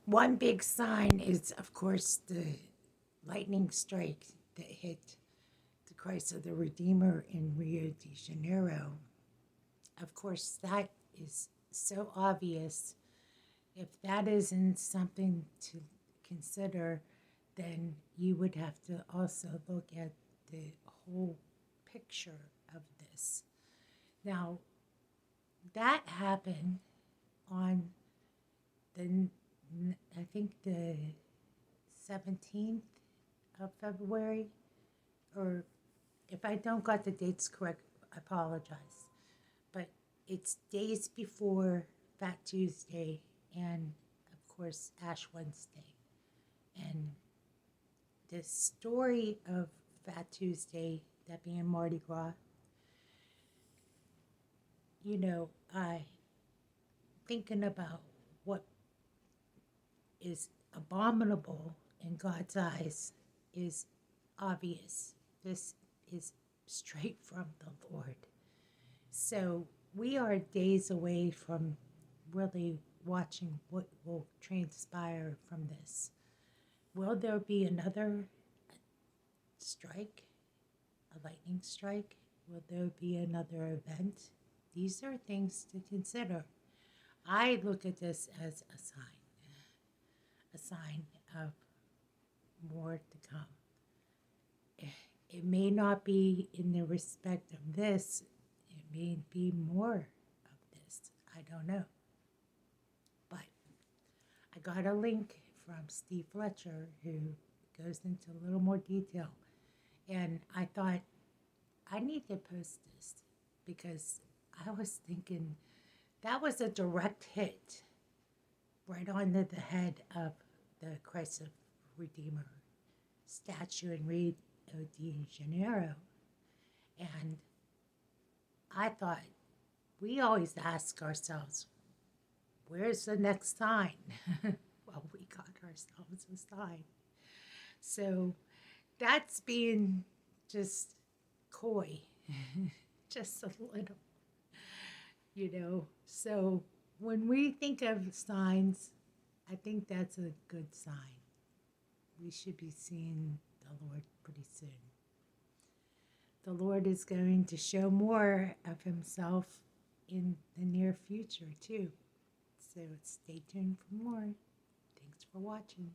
One big sign is, of course, the lightning strike that hit the Christ of the Redeemer in Rio de Janeiro. Of course, that is so obvious. If that isn't something to consider, then you would have to also look at the whole picture of this. Now, that happened on the, I think the 17th of February, or if I don't got the dates correct, I apologize. But it's days before Fat Tuesday and, of course, Ash Wednesday. And the story of Fat Tuesday, that being Mardi Gras, I thinking about what is abominable in God's eyes is obvious. This is straight from the Lord. So we are days away from really watching what will transpire from this. Will there be another strike, a lightning strike? Will there be another event? These are things to consider. I look at this as a sign of more to come. It may not be in the respect of this, it may be more of this. I don't know. But I got a link from Steve Fletcher who goes into a little more detail. And I thought, I need to post this because I was thinking that was a direct hit right onto the head of the Christ of Redeemer statue in Rio de Janeiro. And I thought, we always ask ourselves, where's the next sign? Well, we got ourselves a sign. So that's being just coy, just a little. So when we think of signs, I think that's a good sign. We should be seeing the Lord pretty soon. The Lord is going to show more of himself in the near future, too. So stay tuned for more. Thanks for watching.